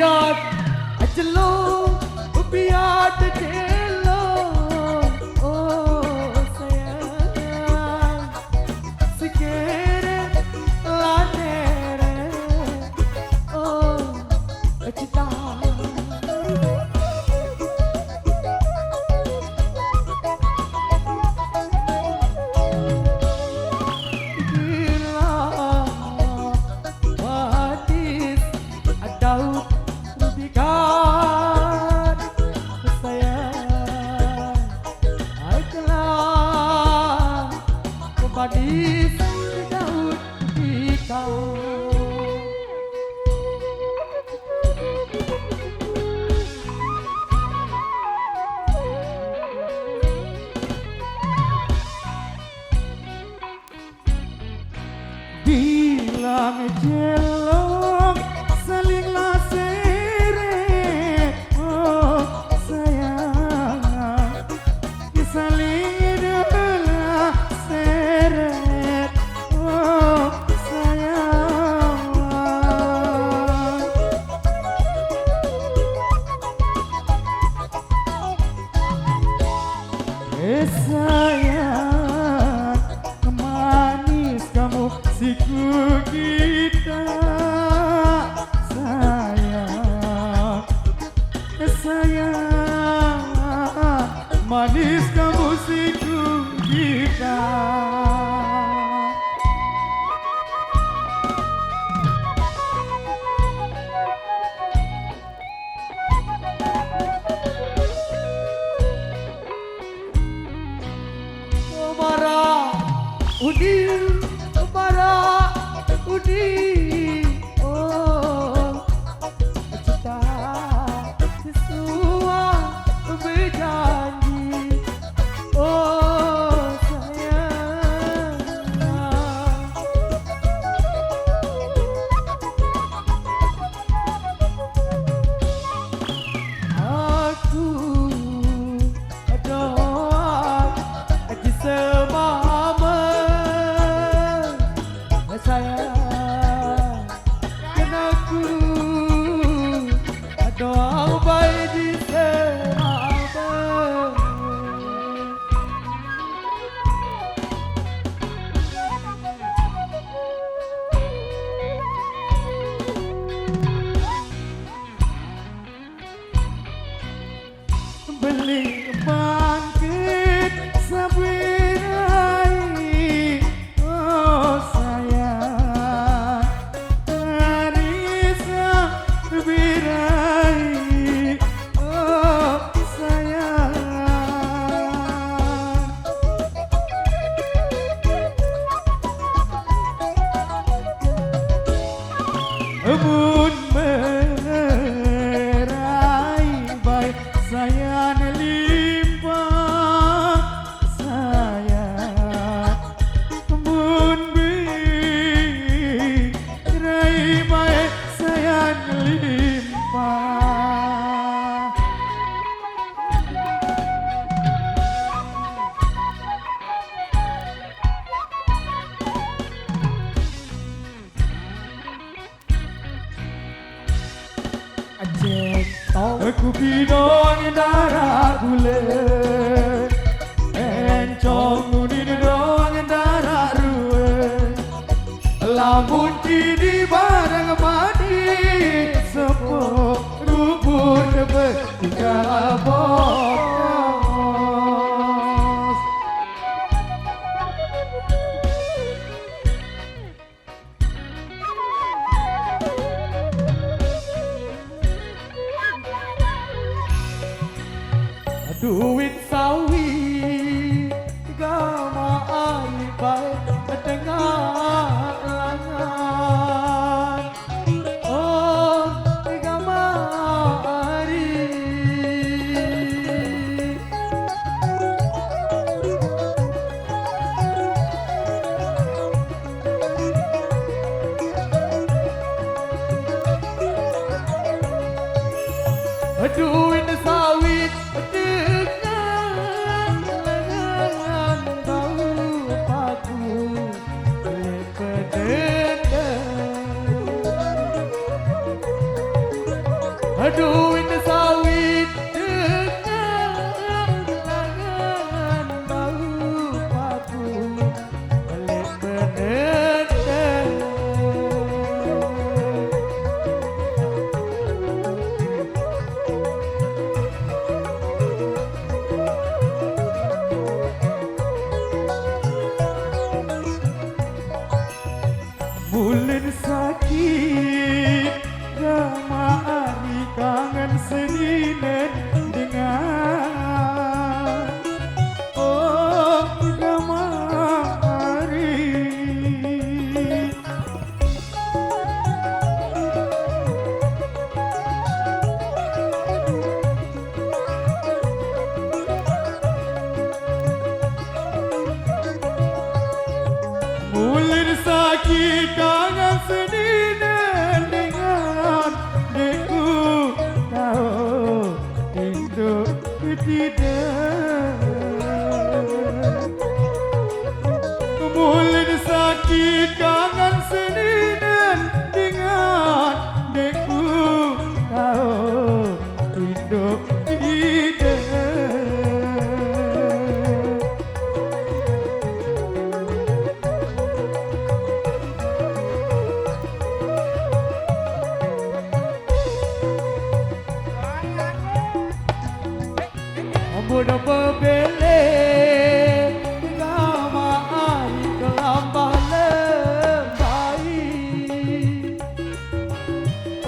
biar ajelo biar jelo oh sayang sikere lanere oh cinta Manis daun kita bilang jelong salinglah seret oh sayang saling adalah seret oh sayang sayang manis kamu siku kita sayang sayang manis kamu siku kita Bara udi oh cinta sesuai berjanji oh sayang aku doa di semama sayang kan aku doa baik di semama beli bangkit sabirai oh sayang Marisa birai oh sayang Bun merai baik sayang limpah sayang bun birai baik sayang limpah aku bidong darah gule encong unin dong darah ruwe lamun kini barang mati sepuh rubur bertiga bos duit sawi gama alibai tengah langan oh gama ari duit sawit Aduh ini sawit dengan lengan bau paku balik menendang. Mulin sakit gama ari kangen sedinen dengan oh gama ari. Mulin sakit kangen sedinen dengan deku tahu hidup tidak. Mulin sakit kangen sedinen dengan deku tahu hidup tidak. Muda berbele gama ari kelambah lembai.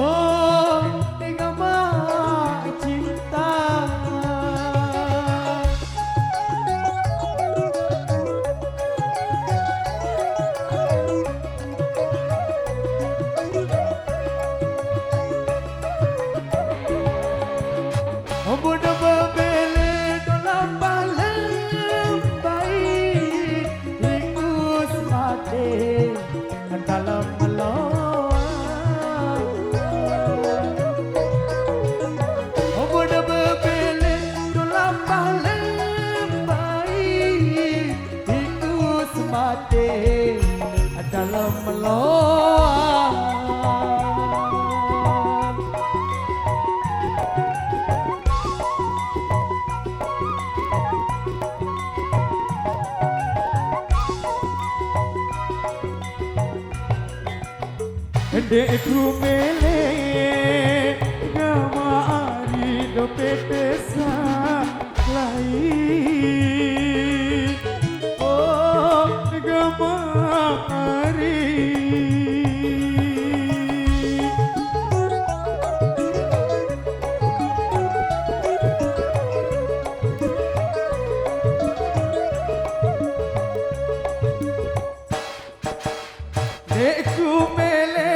Oh gama cinta. Muda berbele dalam meloa muda berbele dalam lembai tikus mati dalam meloa. Deku mele gama ari dompet desa lain. Oh gama ari deku mele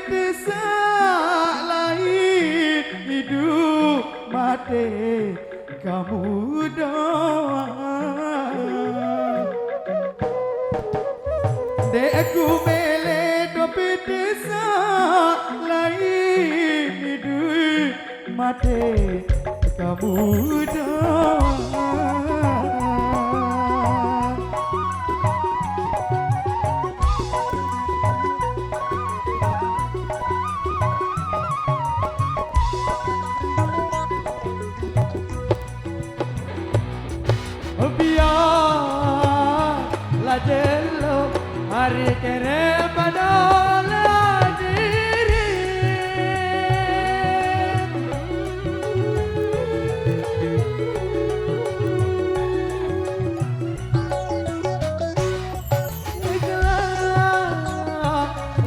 bisa lain hidup mati kamu doa. Deku mele dompet desa lain hidup mati kamu doa. Biarlah jelo hari kere padola diri.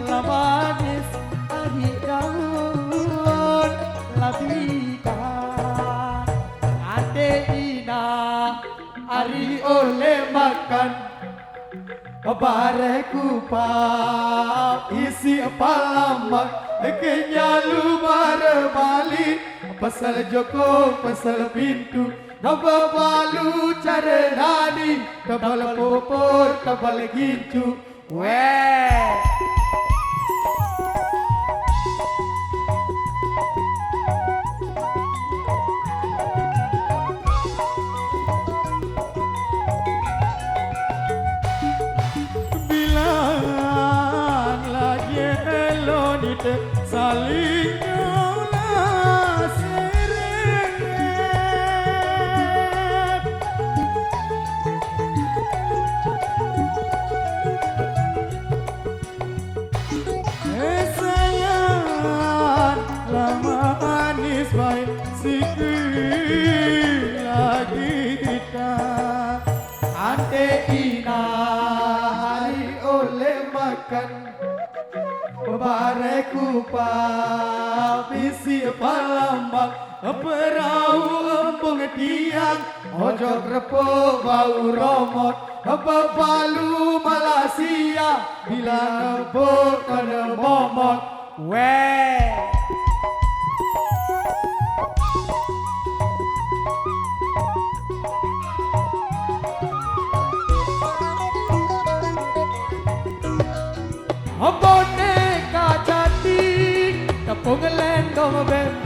Lamanis hari daun labikan ade ina ari oleh makan bare kupap isi palamak kenyalu bare bali pasal joko pasal pintu naba balu care nadi tabal popor tabal gincu weh. Saling nyaulah kupap isi palambak perahu embung tiang ojo repuk bau romot bebalu Malaysia bila ngebut kena momot weh. Boneka cantik tepung lendong bem